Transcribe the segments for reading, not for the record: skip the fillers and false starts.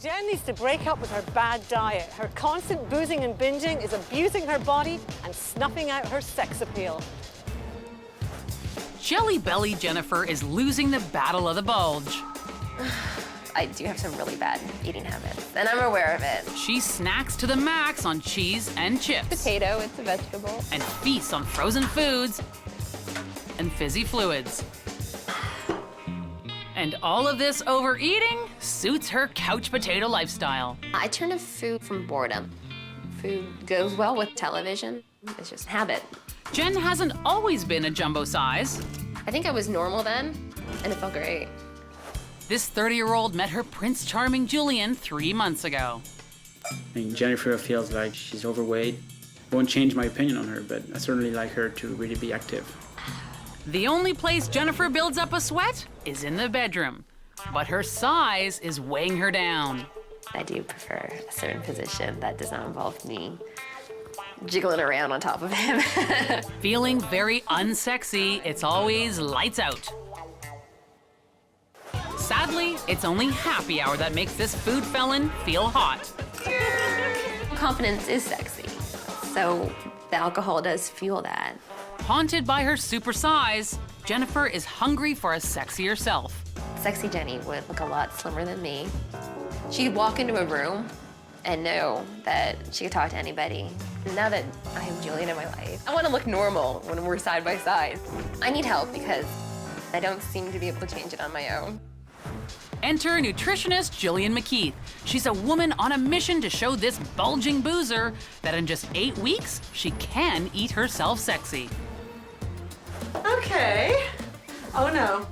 Jen needs to break up with her bad diet. Her constant boozing and binging is abusing her body and snuffing out her sex appeal. Jelly Belly Jennifer is losing the battle of the bulge. I do have some really bad eating habits, and I'm aware of it. She snacks to the max on cheese and chips. Potato, it's a vegetable. And feasts on frozen foods and fizzy fluids. And all of this overeating suits her couch potato lifestyle. I turn to food from boredom. Food goes well with television. It's just habit. Jen hasn't always been a jumbo size. I think I was normal then, and it felt great. This 30-year-old met her Prince Charming Julian 3 months ago. I mean, Jennifer feels like she's overweight. Won't change my opinion on her, but I certainly like her to really be active. The only place Jennifer builds up a sweat is in the bedroom, but her size is weighing her down. I do prefer a certain position that does not involve me jiggling around on top of him. Feeling very unsexy, it's always lights out. Sadly, it's only happy hour that makes this food felon feel hot. Confidence is sexy, so the alcohol does fuel that. Haunted by her super size, Jennifer is hungry for a sexier self. Sexy Jenny would look a lot slimmer than me. She'd walk into a room and know that she could talk to anybody. Now that I have Julian in my life, I want to look normal when we're side by side. I need help because I don't seem to be able to change it on my own. Enter nutritionist Gillian McKeith. She's a woman on a mission to show this bulging boozer that in just 8 weeks, she can eat herself sexy. Okay. Oh no.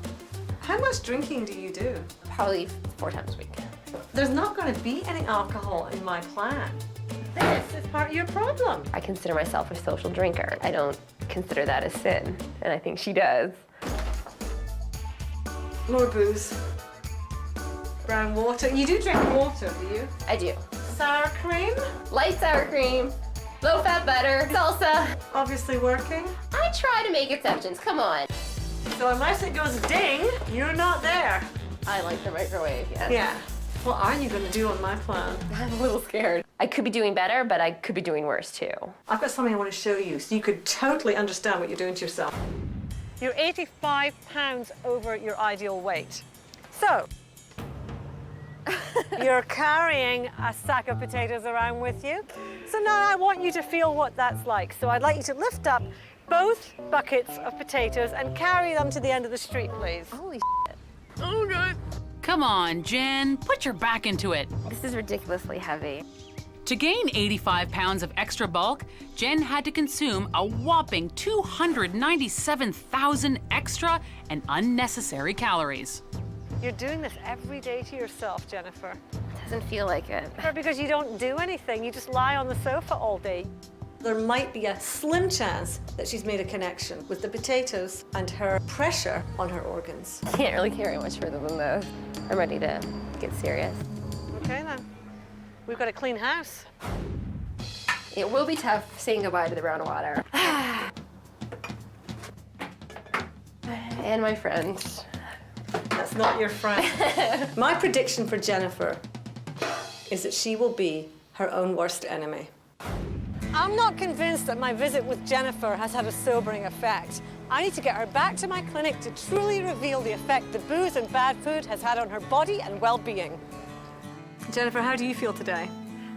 How much drinking do you do? Probably 4 times a week. There's not going to be any alcohol in my plan. This is part of your problem. I consider myself a social drinker. I don't consider that a sin, and I think she does. More booze. Brown water. You do drink water, do you? I do. Sour cream? Light sour cream, low-fat butter, salsa. Obviously working. I try to make exceptions, come on. So unless it goes ding, you're not there. I like the microwave, yes. Yeah. What are you going to do on my plan? I'm a little scared. I could be doing better, but I could be doing worse too. I've got something I want to show you so you could totally understand what you're doing to yourself. You're 85 pounds over your ideal weight. So, you're carrying a sack of potatoes around with you. So now I want you to feel what that's like. So I'd like you to lift up both buckets of potatoes and carry them to the end of the street, please. Holy shit. Oh, God. Come on, Jen, put your back into it. This is ridiculously heavy. To gain 85 pounds of extra bulk, Jen had to consume a whopping 297,000 extra and unnecessary calories. You're doing this every day to yourself, Jennifer. It doesn't feel like it. Because you don't do anything. You just lie on the sofa all day. There might be a slim chance that she's made a connection with the potatoes and her pressure on her organs. I can't really carry much further than this. I'm ready to get serious. Okay, then. We've got a clean house. It will be tough saying goodbye to the brown water. And my friends. That's not your friend. My prediction for Jennifer is that she will be her own worst enemy. I'm not convinced that my visit with Jennifer has had a sobering effect. I need to get her back to my clinic to truly reveal the effect the booze and bad food has had on her body and well-being. Jennifer, how do you feel today?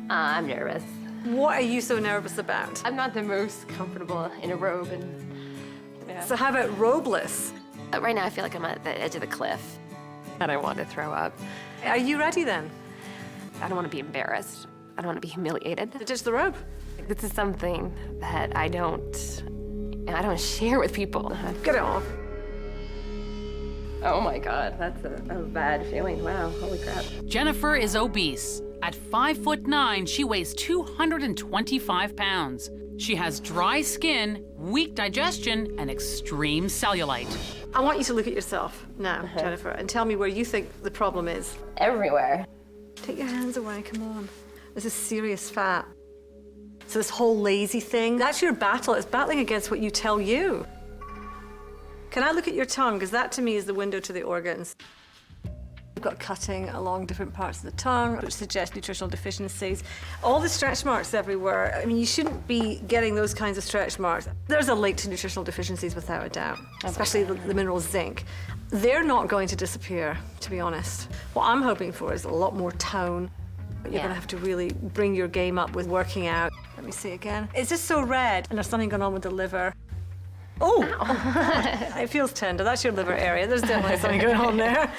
I'm nervous. What are you so nervous about? I'm not the most comfortable in a robe and... Yeah. So how about robeless? Right now I feel like I'm at the edge of the cliff and I want to throw up. Are you ready then? I don't want to be embarrassed. I don't want to be humiliated. To ditch the robe? This is something that I don't share with people. Get it off. Oh my God, that's a bad feeling. Wow, holy crap. Jennifer is obese. At 5'9", she weighs 225 pounds. She has dry skin, weak digestion, and extreme cellulite. I want you to look at yourself now, Jennifer, and tell me where you think the problem is. Everywhere. Take your hands away, come on. This is serious fat. So this whole lazy thing, that's your battle. It's battling against what you tell you. Can I look at your tongue? Because that to me is the window to the organs. got cutting along different parts of the tongue, which suggests nutritional deficiencies. All the stretch marks everywhere. I mean, you shouldn't be getting those kinds of stretch marks. There's a link to nutritional deficiencies without a doubt, especially the mineral zinc. They're not going to disappear, to be honest. What I'm hoping for is a lot more tone. You're going to have to really bring your game up with working out. Let me see again. It's just so red, and there's something going on with the liver. Oh, it feels tender. That's your liver area. There's definitely something going on there.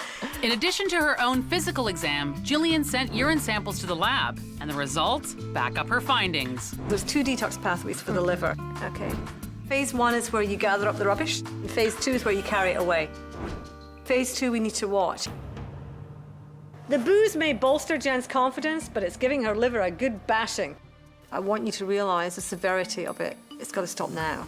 In addition to her own physical exam, Gillian sent urine samples to the lab, and the results back up her findings. There's 2 detox pathways for the liver. Okay. Phase 1 is where you gather up the rubbish. And phase 2 is where you carry it away. Phase 2 we need to watch. The booze may bolster Jen's confidence, but it's giving her liver a good bashing. I want you to realize the severity of it. It's got to stop now.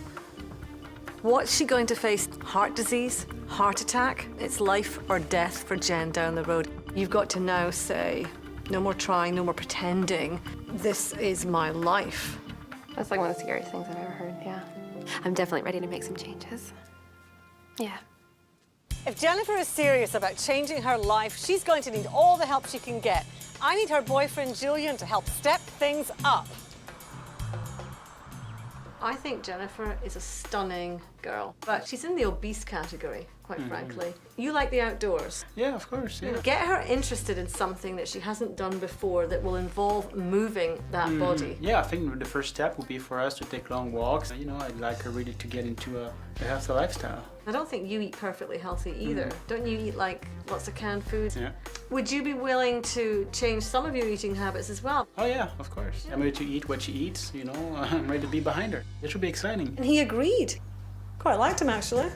What's she going to face? Heart disease? Heart attack? It's life or death for Jen down the road. You've got to now say, no more trying, no more pretending. This is my life. That's like one of the scariest things I've ever heard, yeah. I'm definitely ready to make some changes. Yeah. If Jennifer is serious about changing her life, she's going to need all the help she can get. I need her boyfriend, Julian, to help step things up. I think Jennifer is a stunning girl, but she's in the obese category, quite frankly. You like the outdoors. Yeah, of course, yeah. Get her interested in something that she hasn't done before that will involve moving that body. Yeah, I think the first step would be for us to take long walks. You know, I'd like her really to get into a healthy lifestyle. I don't think you eat perfectly healthy either. Don't you eat like lots of canned foods? Yeah. Would you be willing to change some of your eating habits as well? Oh yeah, of course. I'm ready to eat what she eats, you know, I'm ready to be behind her. It should be exciting. And he agreed. Quite liked him, actually.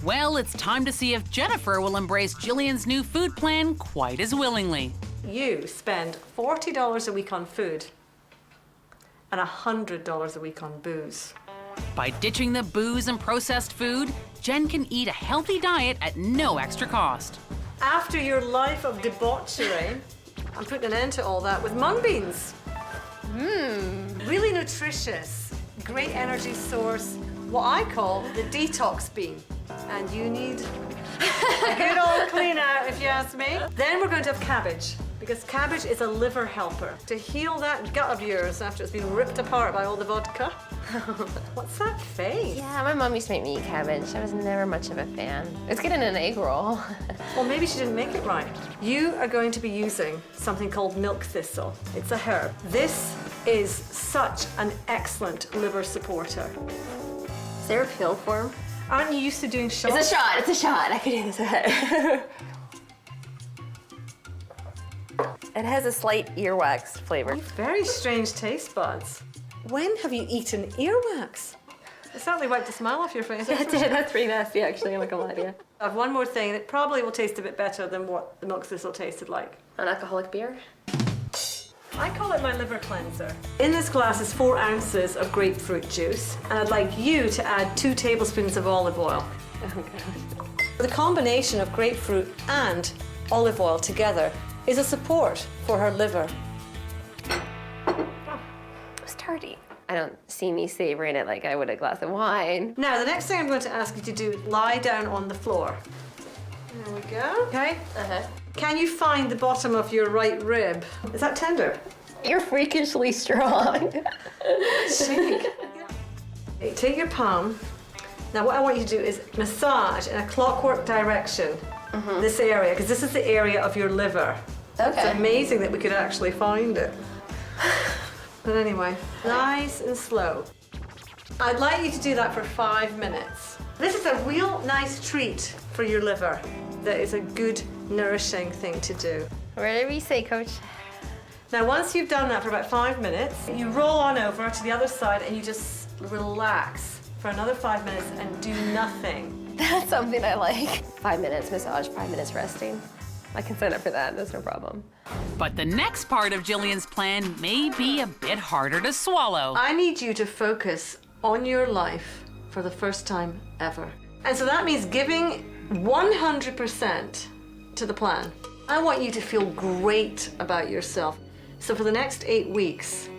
Well, it's time to see if Jennifer will embrace Gillian's new food plan quite as willingly. You spend $40 a week on food and $100 a week on booze. By ditching the booze and processed food, Jen can eat a healthy diet at no extra cost. After your life of debauchery, I'm putting an end to all that with mung beans. Really nutritious, great energy source, what I call the detox bean. And you need a good old clean out, if you ask me. Then we're going to have cabbage, because cabbage is a liver helper to heal that gut of yours after it's been ripped apart by all the vodka. What's that face? Yeah, my mom used to make me eat cabbage. I was never much of a fan. It's good in an egg roll. Well, maybe she didn't make it right. You are going to be using something called milk thistle. It's a herb. This is such an excellent liver supporter. Is there a pill form? Aren't you used to doing shots? It's a shot, it's a shot. I could do this. It has a slight earwax flavor. Very strange taste buds. When have you eaten earwax? It certainly wiped the smile off your face. It did. That's pretty nasty, actually. I'm not gonna lie to you. I have one more thing, and it probably will taste a bit better than what the milk thistle tasted like. An alcoholic beer? I call it my liver cleanser. In this glass is 4 ounces of grapefruit juice, and I'd like you to add 2 tablespoons of olive oil. Oh, God. The combination of grapefruit and olive oil together is a support for her liver. It's tarty. I don't see me savoring it like I would a glass of wine. Now, the next thing I'm going to ask you to do is lie down on the floor. There we go. Okay? Can you find the bottom of your right rib? Is that tender? You're freakishly strong. Shake. Okay, take your palm. Now, what I want you to do is massage in a clockwork direction this area, because this is the area of your liver. Okay. It's amazing that we could actually find it. But anyway, nice and slow. I'd like you to do that for 5 minutes. This is a real nice treat for your liver. That is a good, nourishing thing to do. Whatever you say, Coach. Now, once you've done that for about 5 minutes, you roll on over to the other side and you just relax for another 5 minutes and do nothing. That's something I like. 5 minutes massage, 5 minutes resting. I can sign up for that, that's no problem. But the next part of Gillian's plan may be a bit harder to swallow. I need you to focus on your life for the first time ever. And so that means giving 100% to the plan. I want you to feel great about yourself. So for the next 8 weeks,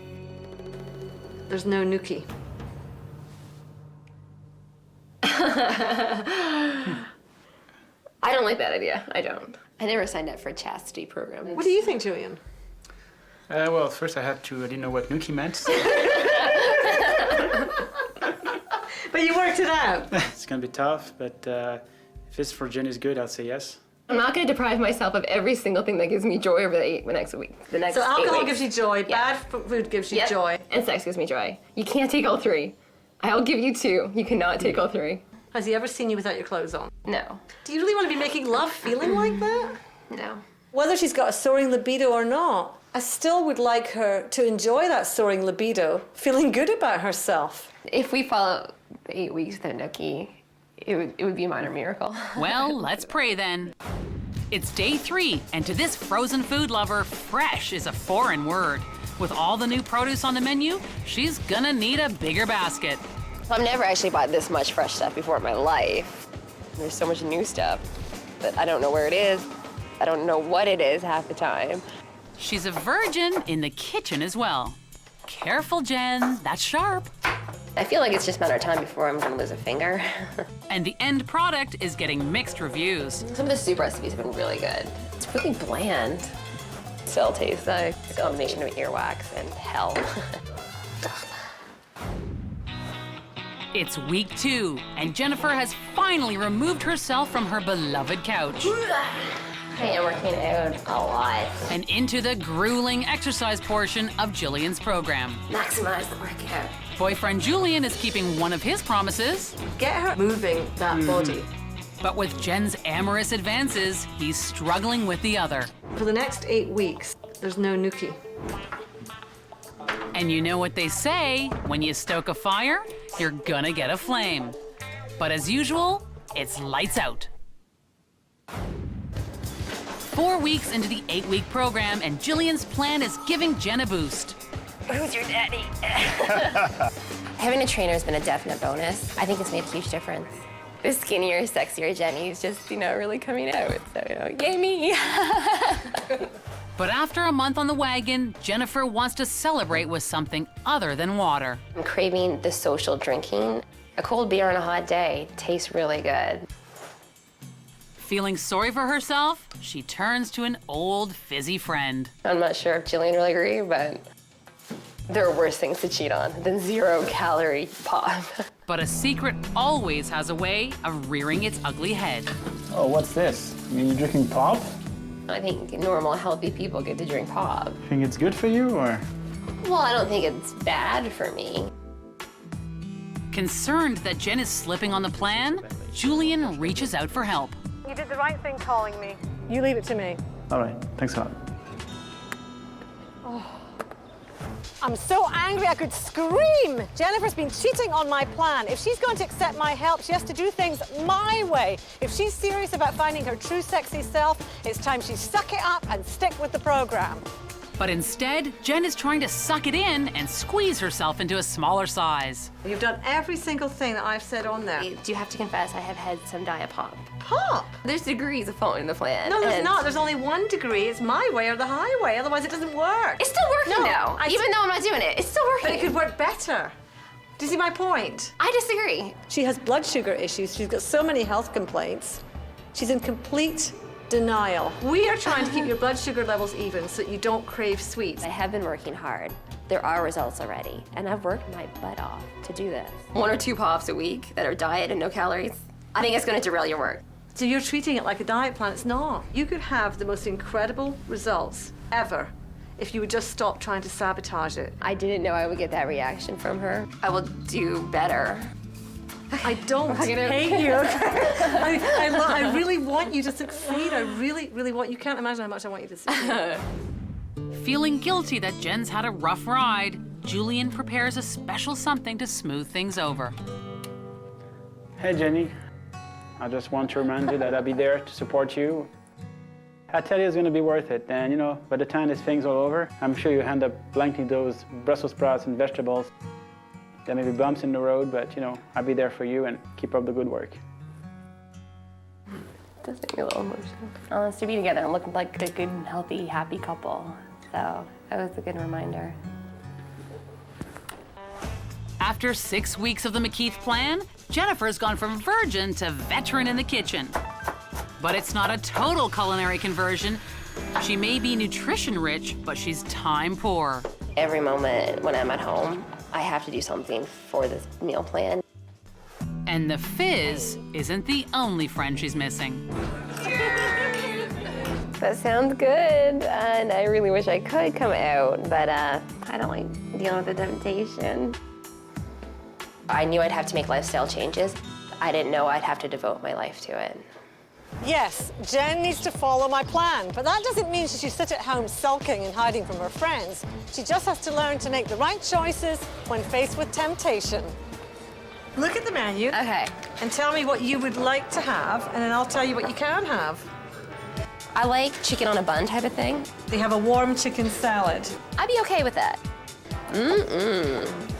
there's no nookie. I don't like that idea, I don't. I never signed up for a chastity program. What do you think, Gillian? Well, first I didn't know what nuki meant. But you worked it out. It's gonna be tough, but if it's for Jenny's good, I'll say yes. I'm not going to deprive myself of every single thing that gives me joy over the next week. The next So 8 alcohol weeks. gives you joy, Yeah. bad food gives you Yep. joy. And sex gives me joy. You can't take all 3. I'll give you 2. You cannot take all 3. Has he ever seen you without your clothes on? No. Do you really want to be making love feeling like that? No. Whether she's got a soaring libido or not, I still would like her to enjoy that soaring libido, feeling good about herself. If we follow 8 weeks without nookie, it would be a minor miracle. Well, let's pray then. It's day 3, and to this frozen food lover, fresh is a foreign word. With all the new produce on the menu, she's gonna need a bigger basket. I've never actually bought this much fresh stuff before in my life. There's so much new stuff, but I don't know where it is. I don't know what it is half the time. She's a virgin in the kitchen as well. Careful, Jen, that's sharp. I feel like it's just a matter of time before I'm gonna lose a finger. And the end product is getting mixed reviews. Some of the soup recipes have been really good. It's really bland. Still tastes like a combination of earwax and hell. It's week 2, and Jennifer has finally removed herself from her beloved couch I am working out a lot. and into the grueling exercise portion of Gillian's program. Maximize the workout. Boyfriend Julian is keeping one of his promises, Get her moving that body. but with Jen's amorous advances, he's struggling with the other. For the next 8 weeks, there's no nookie. And you know what they say, when you stoke a fire, you're gonna get a flame. But as usual, it's lights out. 4 weeks into the 8-week program, and Gillian's plan is giving Jen a boost. Who's your daddy? Having a trainer has been a definite bonus. I think it's made a huge difference. The skinnier, sexier Jenny's just, really coming out. So, yay me. But after a month on the wagon, Jennifer wants to celebrate with something other than water. I'm craving the social drinking. A cold beer on a hot day tastes really good. Feeling sorry for herself, she turns to an old fizzy friend. I'm not sure if Gillian will agree, but there are worse things to cheat on than 0-calorie pop. But a secret always has a way of rearing its ugly head. Oh, what's this? You're drinking pop? I think normal, healthy people get to drink pop. Think it's good for you, or? Well, I don't think it's bad for me. Concerned that Jen is slipping on the plan, Julian reaches out for help. You did the right thing calling me. You leave it to me. All right, thanks a lot. I'm so angry I could scream. Jennifer's been cheating on my plan. If she's going to accept my help, she has to do things my way. If she's serious about finding her true sexy self, it's time she suck it up and stick with the program. But instead, Jen is trying to suck it in and squeeze herself into a smaller size. You've done every single thing that I've said on there. Do you have to confess I have had some diet pop? Pop? There's degrees of following the plan. No, there's and not. There's only 1 degree. It's my way or the highway. Otherwise, it doesn't work. It's still working No, though. I- Even though I'm not doing it, it's still working. But it could work better. Do you see my point? I disagree. She has blood sugar issues. She's got so many health complaints. She's in complete denial. We are trying to keep your blood sugar levels even so that you don't crave sweets. I have been working hard. There are results already, and I've worked my butt off to do this. 1 or 2 pops a week that are diet and no calories. I think it's going to derail your work. So you're treating it like a diet plan. It's not. You could have the most incredible results ever if you would just stop trying to sabotage it. I didn't know I would get that reaction from her. I will do better. I don't hate you. I really want you to succeed. I really, really want you. Can't imagine how much I want you to succeed. Feeling guilty that Jen's had a rough ride, Julian prepares a special something to smooth things over. Hey, Jenny. I just want to remind you that I'll be there to support you. I tell you it's going to be worth it. And, by the time this thing's all over, I'm sure you end up liking those Brussels sprouts and vegetables. There may be bumps in the road, but, I'll be there for you and keep up the good work. It does make me a little emotional. Us to be together and look like a good, healthy, happy couple. So that was a good reminder. After 6 weeks of the McKeith plan, Jennifer's gone from virgin to veteran in the kitchen. But it's not a total culinary conversion. She may be nutrition-rich, but she's time-poor. Every moment when I'm at home, I have to do something for this meal plan. And the fizz isn't the only friend she's missing. That sounds good, and I really wish I could come out, but I don't like dealing with the temptation. I knew I'd have to make lifestyle changes. I didn't know I'd have to devote my life to it. Yes, Jen needs to follow my plan, but that doesn't mean she should sit at home sulking and hiding from her friends. She just has to learn to make the right choices when faced with temptation. Look at the menu. Okay. And tell me what you would like to have, and then I'll tell you what you can have. I like chicken on a bun type of thing. They have a warm chicken salad. I'd be okay with that.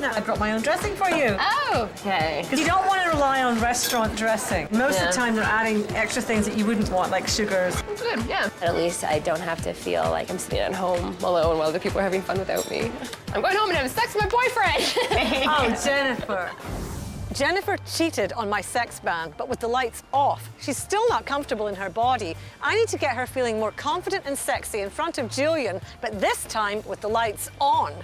Now, I brought my own dressing for you. Oh, okay. Because you don't want to rely on restaurant dressing. Most of the time, they're adding extra things that you wouldn't want, like sugars. Good, yeah. At least I don't have to feel like I'm sitting at home alone while other people are having fun without me. I'm going home and having sex with my boyfriend. Oh, Jennifer. Jennifer cheated on my sex ban, but with the lights off. She's still not comfortable in her body. I need to get her feeling more confident and sexy in front of Julian, but this time with the lights on.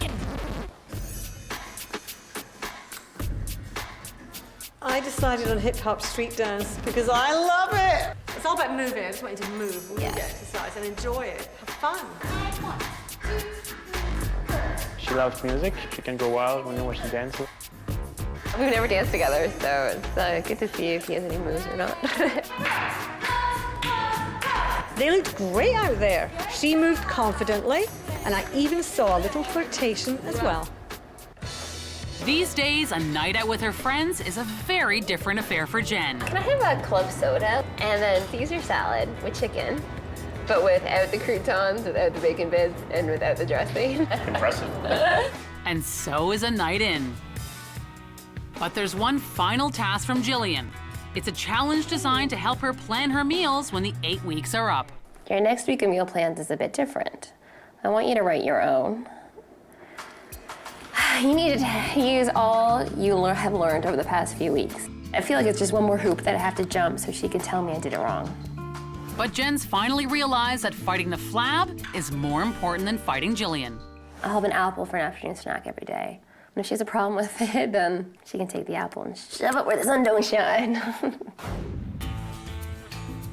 I decided on hip-hop street dance because I love it. It's all about moving. I just want you to move when you get exercise and enjoy it. Have fun. She loves music. She can go wild when she dances. We've never danced together, so it's good to see if he has any moves or not. They looked great out there. She moved confidently, and I even saw a little flirtation as well. These days, a night out with her friends is a very different affair for Jen. Can I have a club soda and then Caesar salad with chicken, but without the croutons, without the bacon bits, and without the dressing? Impressive. And so is a night in. But there's one final task from Gillian. It's a challenge designed to help her plan her meals when the 8 weeks are up. Your next week of meal plans is a bit different. I want you to write your own. You need to use all you have learned over the past few weeks. I feel like it's just one more hoop that I have to jump so she can tell me I did it wrong. But Jen's finally realized that fighting the flab is more important than fighting Gillian. I'll have an apple for an afternoon snack every day. And if she has a problem with it, then she can take the apple and shove it where the sun don't shine.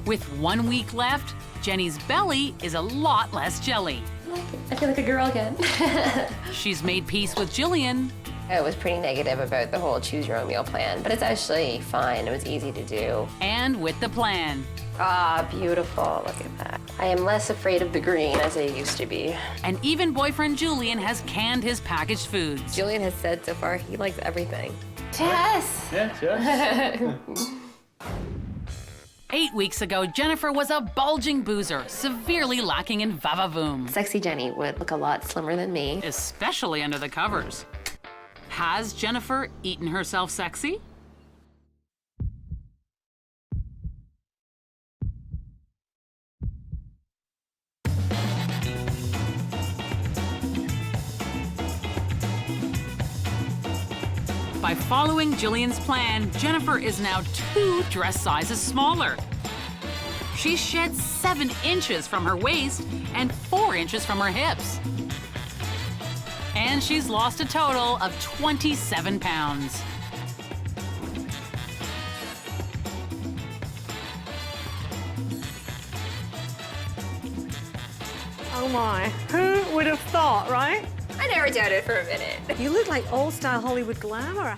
With 1 week left, Jenny's belly is a lot less jelly. I feel like a girl again. She's made peace with Gillian. I was pretty negative about the whole choose your own meal plan, but it's actually fine. It was easy to do. And with the plan. Ah, beautiful. Look at that. I am less afraid of the green as I used to be. And even boyfriend Julian has canned his packaged foods. Julian has said so far he likes everything. Yes! Yes. 8 weeks ago, Jennifer was a bulging boozer, severely lacking in va-va-voom. Sexy Jenny would look a lot slimmer than me. Especially under the covers. Has Jennifer eaten herself sexy? By following Gillian's plan, Jennifer is now 2 dress sizes smaller. She shed 7 inches from her waist and 4 inches from her hips. And she's lost a total of 27 pounds. Oh my, who would have thought, right? I never doubted for a minute. You look like old-style Hollywood glamour.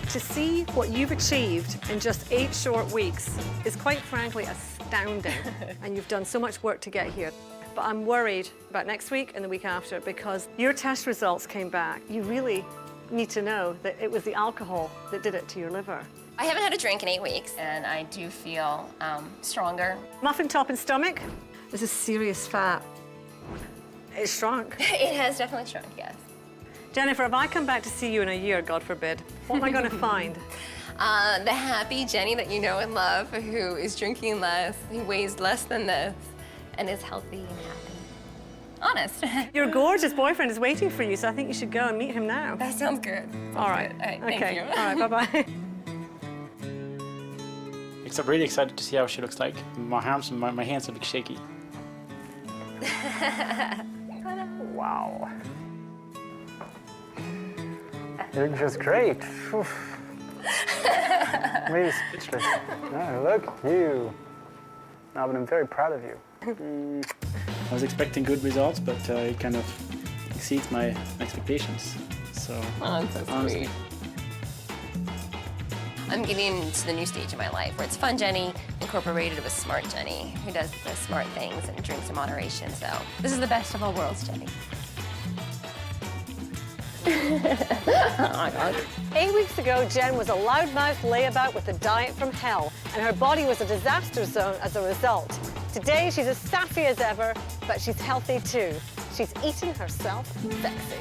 To see what you've achieved in just 8 short weeks is quite frankly astounding. And you've done so much work to get here. But I'm worried about next week and the week after because your test results came back. You really need to know that it was the alcohol that did it to your liver. I haven't had a drink in 8 weeks, and I do feel stronger. Muffin top and stomach, this is serious fat. It's shrunk. It has definitely shrunk, yes. Jennifer, if I come back to see you in a year, God forbid, what am I going to find? The happy Jenny that you know and love, who is drinking less, who weighs less than this, and is healthy and happy. Honest. Your gorgeous boyfriend is waiting for you, so I think you should go and meet him now. That sounds good. All right. All right, okay. thank you. All right, bye-bye. So I'm really excited to see how she looks like. My arms and my hands are a bit shaky. Wow. You're just great. Maybe speechless. Oh, look, you. No, but I'm very proud of you. I was expecting good results, but it kind of exceeds my expectations. So, Oh, that's so honestly. sweet. I'm getting to the new stage of my life where it's fun Jenny incorporated with smart Jenny, who does the smart things and drinks in moderation. So this is the best of all worlds, Jenny. Oh my God. 8 weeks ago, Jen was a loudmouth layabout with a diet from hell, and her body was a disaster zone as a result. Today, she's as sassy as ever, but she's healthy too. She's eating herself sexy.